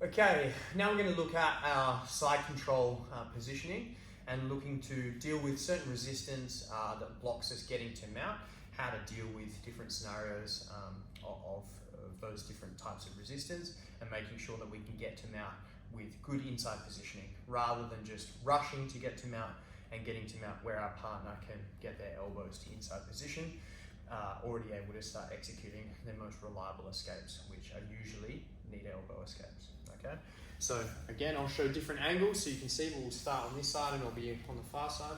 Okay, now we're going to look at our side control positioning and looking to deal with certain resistance that blocks us getting to mount, how to deal with different scenarios of those different types of resistance, and making sure that we can get to mount with good inside positioning rather than just rushing to get to mount and getting to mount where our partner can get their elbows to inside position, already able to start executing their most reliable escapes, which are usually knee to elbow escapes. Okay, so again, I'll show different angles so you can see. We'll start on this side and I'll be on the far side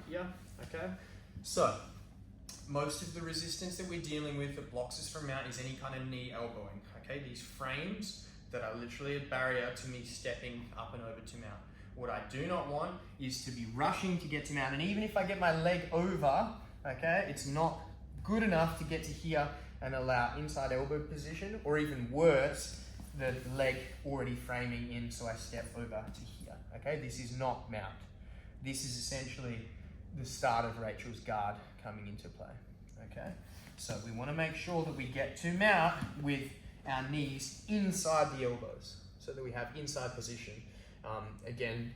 here. Okay, so most of the resistance that we're dealing with that blocks us from mount is any kind of knee elbowing. Okay, these frames that are literally a barrier to me stepping up and over to mount. What I do not want is to be rushing to get to mount, and even if I get my leg over, okay, it's not good enough to get to here and allow inside elbow position, or even worse, the leg already framing in so I step over to here. Okay, this is not mount. This is essentially the start of Rachel's guard coming into play. Okay, so we want to make sure that we get to mount with our knees inside the elbows so that we have inside position. Again,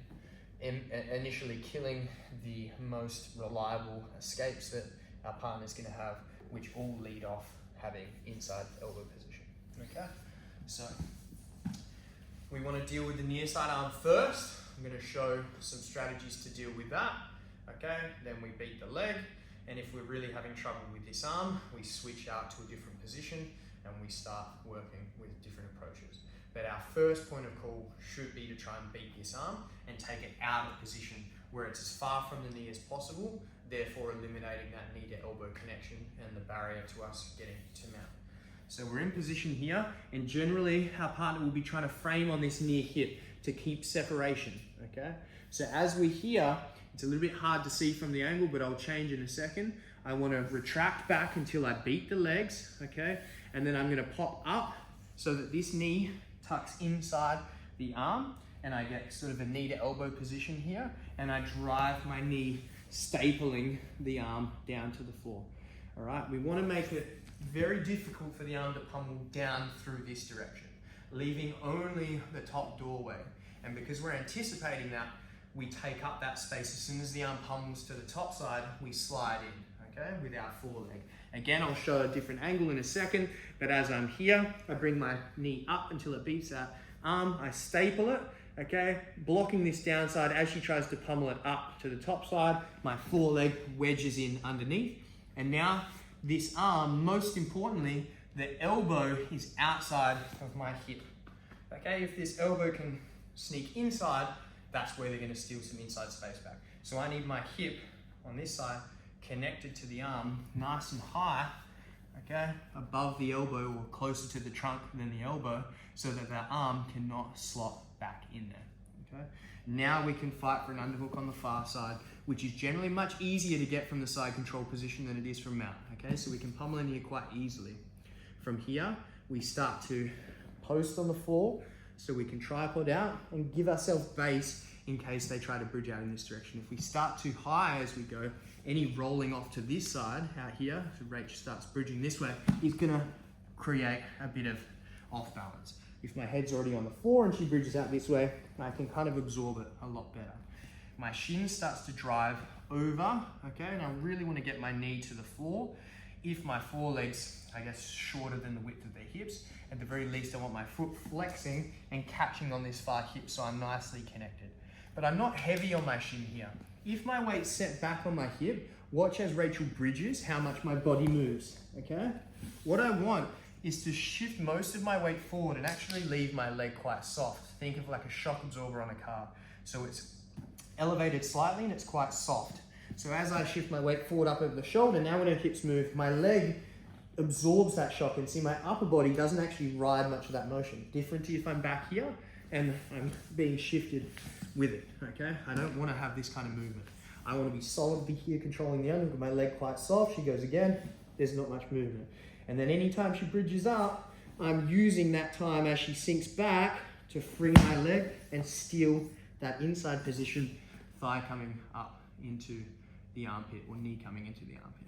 initially killing the most reliable escapes that our partner's going to have, which all lead off having inside elbow position. Okay, so we want to deal with the near side arm first. I'm going to show some strategies to deal with that. Okay, then we beat the leg, and if we're really having trouble with this arm, we switch out to a different position and we start working with different approaches. But our first point of call should be to try and beat this arm and take it out of position where it's as far from the knee as possible, therefore eliminating that knee to elbow connection and the barrier to us getting to mount. So we're in position here, and generally our partner will be trying to frame on this near hip to keep separation, okay? So as we're here, it's a little bit hard to see from the angle, but I'll change in a second. I want to retract back until I beat the legs, okay? And then I'm going to pop up so that this knee tucks inside the arm, and I get sort of a knee to elbow position here, and I drive my knee stapling the arm down to the floor. All right, we want to make it very difficult for the arm to pummel down through this direction, leaving only the top doorway. And because we're anticipating that, we take up that space. As soon as the arm pummels to the top side, we slide in, okay, with our foreleg. Again, I'll show a different angle in a second, but as I'm here, I bring my knee up until it beats that arm. I staple it, okay, blocking this downside. As she tries to pummel it up to the top side, my foreleg wedges in underneath. And now this arm, most importantly, the elbow is outside of my hip. Okay, if this elbow can sneak inside, that's where they're going to steal some inside space back. So I need my hip on this side connected to the arm, nice and high, okay, above the elbow or closer to the trunk than the elbow, so that that arm cannot slot back in there. Okay. Now we can fight for an underhook on the far side, which is generally much easier to get from the side control position than it is from mount. Okay, so we can pummel in here quite easily. From here, we start to post on the floor, so we can tripod out and give ourselves base in case they try to bridge out in this direction. If we start too high as we go, any rolling off to this side out here, so Rach starts bridging this way, is gonna create a bit of off balance. If my head's already on the floor and she bridges out this way, I can kind of absorb it a lot better. My shin starts to drive over, okay, and I really want to get my knee to the floor. If my foreleg's, I guess, shorter than the width of their hips, at the very least I want my foot flexing and catching on this far hip so I'm nicely connected. But I'm not heavy on my shin here. If my weight's set back on my hip, watch as Rachel bridges how much my body moves, okay? What I want is to shift most of my weight forward and actually leave my leg quite soft. Think of like a shock absorber on a car. So it's elevated slightly and it's quite soft. So as I shift my weight forward up over the shoulder, now when her hips move, my leg absorbs that shock, and see my upper body doesn't actually ride much of that motion. Different to if I'm back here and I'm being shifted with it, okay? I don't want to have this kind of movement. I want to be solidly here controlling the underhook, my leg quite soft. She goes again, there's not much movement. And then anytime she bridges up, I'm using that time as she sinks back to free my leg and steal that inside position, thigh coming up into the armpit or knee coming into the armpit.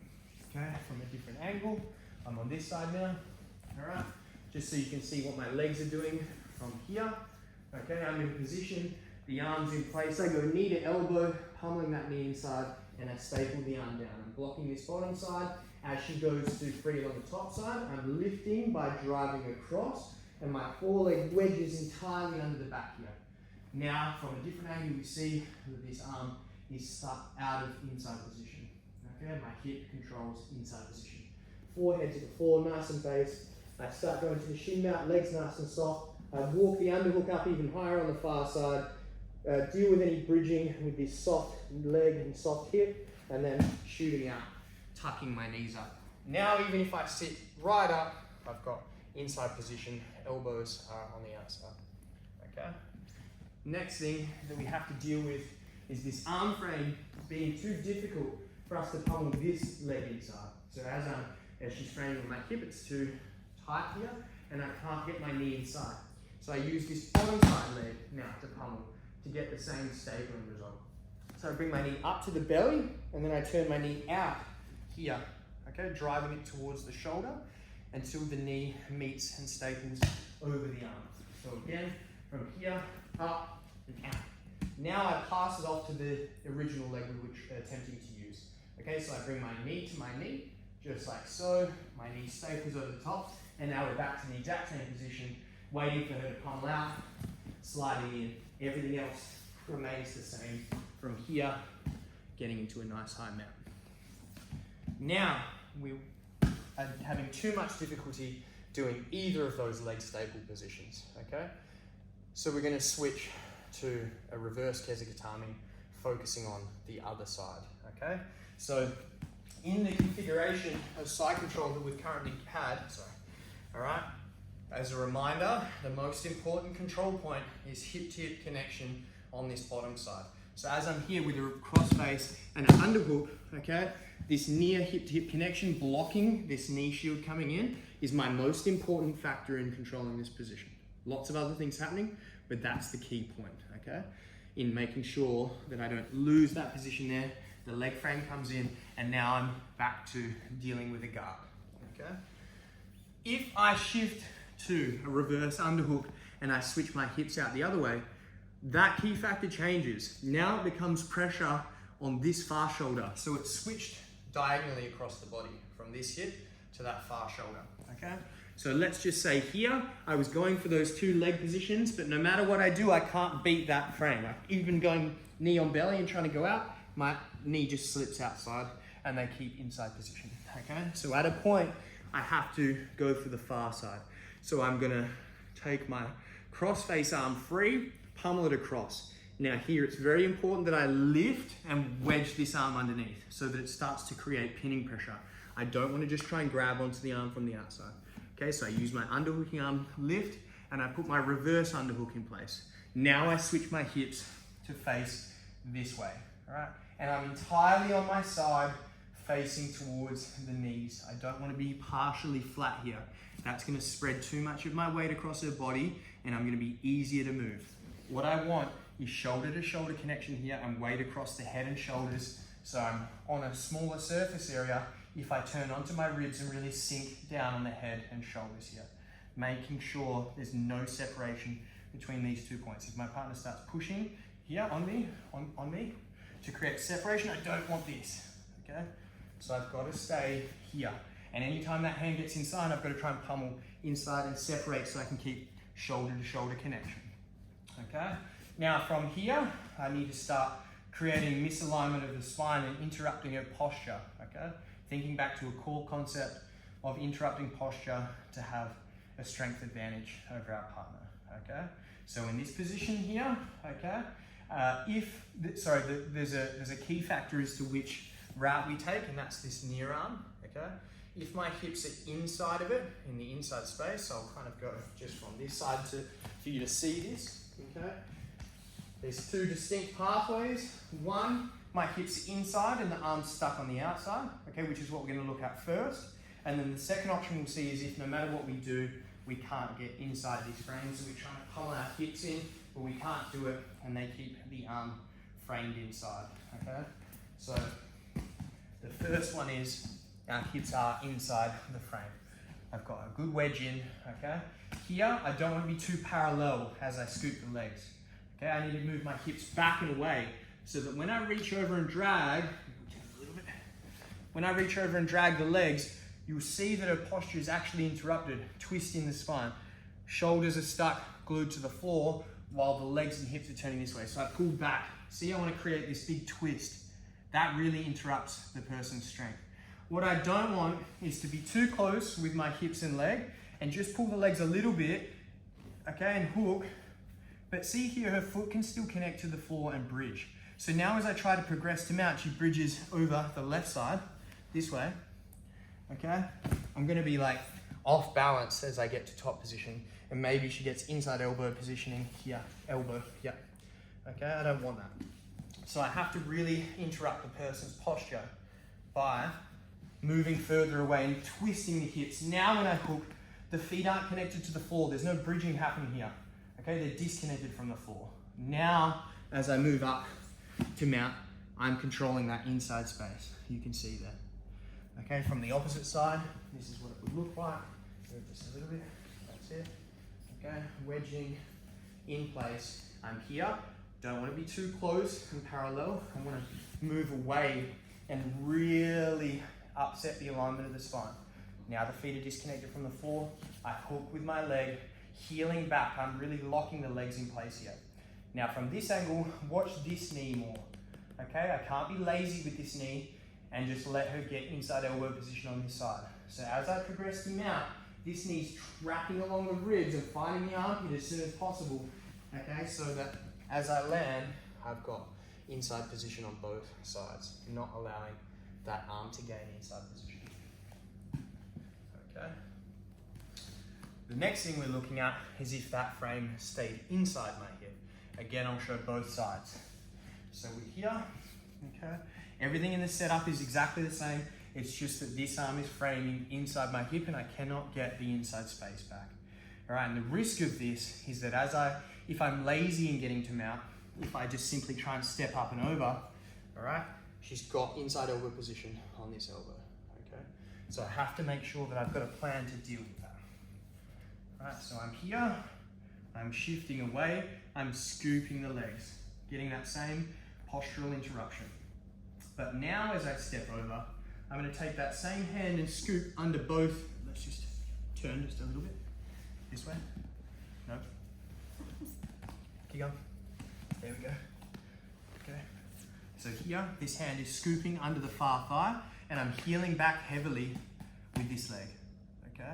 Okay, from a different angle, I'm on this side now, all right? Just so you can see what my legs are doing from here. Okay, I'm in position, the arm's in place. I go knee to elbow, pummeling that knee inside, and I staple the arm down. I'm blocking this bottom side. As she goes to free on the top side, I'm lifting by driving across, and my foreleg wedges entirely under the back here. Now, from a different angle, we see that this arm is stuck out of inside position. Okay, my hip controls inside position. Forehead to the floor, nice and base. I start going to the shin mount, legs nice and soft. I walk the underhook up even higher on the far side. Deal with any bridging with this soft leg and soft hip, and then shooting out, tucking my knees up. Now, even if I sit right up, I've got inside position, elbows are on the outside. Okay. Next thing that we have to deal with is this arm frame being too difficult for us to pummel this leg inside. So as she's framing with my hip, it's too tight here, and I can't get my knee inside. So I use this bottom side leg now to pummel to get the same stapling result. So I bring my knee up to the belly, and then I turn my knee out here, okay, driving it towards the shoulder until the knee meets and staples over the arm. So again, from here, up and out. Now I pass it off to the original leg we were attempting to use. Okay, so I bring my knee to my knee, just like so. My knee staples over the top, and now we're back to the exact same position, waiting for her to pummel out, sliding in. Everything else remains the same from here, getting into a nice high mount. Now, we are having too much difficulty doing either of those leg staple positions, okay? So we're gonna switch to a reverse Kesugatami, focusing on the other side, okay? So in the configuration of side control that we've currently had, all right, as a reminder, the most important control point is hip-to-hip connection on this bottom side. So as I'm here with a cross face and an underhook, okay, this near hip-to-hip connection blocking this knee shield coming in is my most important factor in controlling this position. Lots of other things happening, but that's the key point, okay? In making sure that I don't lose that position there, the leg frame comes in, and now I'm back to dealing with a guard, okay? If I shift to a reverse underhook and I switch my hips out the other way, that key factor changes. Now it becomes pressure on this far shoulder. So it's switched diagonally across the body from this hip to that far shoulder, okay? So let's just say here, I was going for those two leg positions, but no matter what I do, I can't beat that frame. Even going knee on belly and trying to go out, my knee just slips outside and they keep inside position, okay? So at a point, I have to go for the far side. So I'm gonna take my cross face arm free, pummel it across. Now here, it's very important that I lift and wedge this arm underneath so that it starts to create pinning pressure. I don't wanna just try and grab onto the arm from the outside. Okay, so I use my underhooking arm lift and I put my reverse underhook in place. Now I switch my hips to face this way, all right? And I'm entirely on my side, facing towards the knees. I don't want to be partially flat here. That's going to spread too much of my weight across her body and I'm going to be easier to move. What I want is shoulder to shoulder connection here and weight across the head and shoulders. So I'm on a smaller surface area if I turn onto my ribs and really sink down on the head and shoulders here. Making sure there's no separation between these 2 points. If my partner starts pushing here on me, to create separation, I don't want this, okay? So I've got to stay here. And anytime that hand gets inside, I've got to try and pummel inside and separate so I can keep shoulder to shoulder connection, okay? Now from here, I need to start creating misalignment of the spine and interrupting her posture, okay? Thinking back to a core concept of interrupting posture to have a strength advantage over our partner, okay? So in this position here, okay, there's a key factor as to which route we take, and that's this near arm, okay? If my hips are inside of it, in the inside space, I'll kind of go just from this side for you to see this, okay? There's two distinct pathways. One, my hips are inside and the arm's stuck on the outside, okay, which is what we're gonna look at first. And then the second option we'll see is if no matter what we do, we can't get inside these frames, so we're trying to pummel our hips in, but we can't do it, and they keep the arm framed inside, okay? So the first one is our hips are inside the frame. I've got a good wedge in, okay? Here, I don't want to be too parallel as I scoop the legs. Okay, I need to move my hips back and away so that when I reach over and drag, when I reach over and drag the legs, you'll see that her posture is actually interrupted, twisting the spine. Shoulders are stuck, glued to the floor, while the legs and hips are turning this way. So I pull back. See, I want to create this big twist. That really interrupts the person's strength. What I don't want is to be too close with my hips and leg and just pull the legs a little bit, okay, and hook. But see here, her foot can still connect to the floor and bridge. So now as I try to progress to mount, she bridges over the left side, this way, okay? I'm gonna be like off balance as I get to top position, and maybe she gets inside elbow positioning here, elbow, yeah. Okay, I don't want that. So I have to really interrupt the person's posture by moving further away and twisting the hips. Now when I hook, the feet aren't connected to the floor. There's no bridging happening here. Okay, they're disconnected from the floor. Now, as I move up to mount, I'm controlling that inside space. You can see that. Okay, from the opposite side, this is what it would look like. Move just a little bit, that's it. Okay, wedging in place. I'm here. Don't want to be too close and parallel. I want to move away and really upset the alignment of the spine. Now the feet are disconnected from the floor. I hook with my leg, heeling back. I'm really locking the legs in place here. Now from this angle, watch this knee more. Okay, I can't be lazy with this knee and just let her get inside elbow position on this side. So as I progress to mount, this knee's tracking along the ribs and finding the armpit as soon as possible. Okay, so that as I land, I've got inside position on both sides, not allowing that arm to gain inside position. Okay. The next thing we're looking at is if that frame stayed inside my hip. Again, I'll show both sides. So we're here, okay? Everything in the setup is exactly the same. It's just that this arm is framing inside my hip and I cannot get the inside space back. All right, and the risk of this is that if I'm lazy in getting to mount, if I just simply try and step up and over, all right, she's got inside elbow position on this elbow, okay? So I have to make sure that I've got a plan to deal with that. All right, so I'm here, I'm shifting away, I'm scooping the legs, getting that same postural interruption. But now as I step over, I'm gonna take that same hand and scoop under both. Let's just turn just a little bit. This way. No. Keep going. There we go. Okay. So here, this hand is scooping under the far thigh and I'm heeling back heavily with this leg. Okay.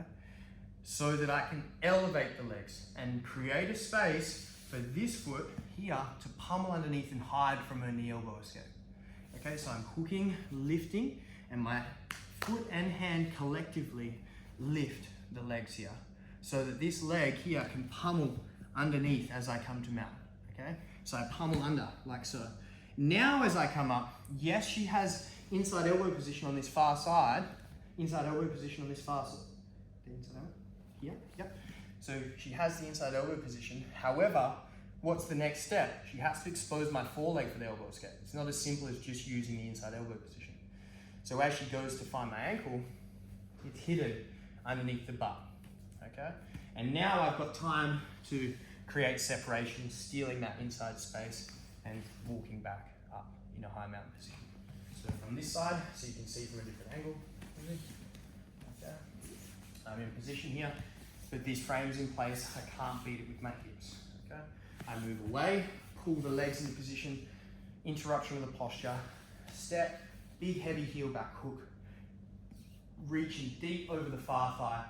So that I can elevate the legs and create a space for this foot here to pummel underneath and hide from her knee elbow escape. Okay, so I'm hooking, lifting, and my foot and hand collectively lift the legs here so that this leg here can pummel underneath as I come to mount, okay? So I pummel under like so. Now as I come up, yes, she has inside elbow position on this far side, inside elbow position on this far side. The inside elbow? Here, yep. So she has the inside elbow position. However, what's the next step? She has to expose my foreleg for the elbow escape. It's not as simple as just using the inside elbow position. So as she goes to find my ankle, it's hidden underneath the butt, okay? And now I've got time to create separation, stealing that inside space and walking back up in a high mountain position. So from this side, so you can see from a different angle, okay? I'm in position here, but this frame's in place, I can't beat it with my hips, okay? I move away, pull the legs into position, interruption of the posture, step, big heavy heel back hook, reaching deep over the far thigh,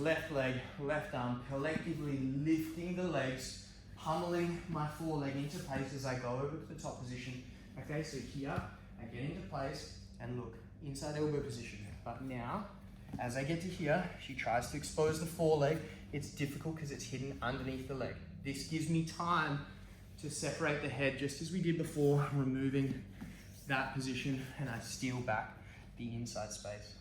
left leg, left arm, collectively lifting the legs, pummeling my foreleg into place as I go over to the top position. Okay, so here, I get into place and look, inside elbow position. But now, as I get to here, she tries to expose the foreleg. It's difficult because it's hidden underneath the leg. This gives me time to separate the head just as we did before, removing that position, and I steal back the inside space.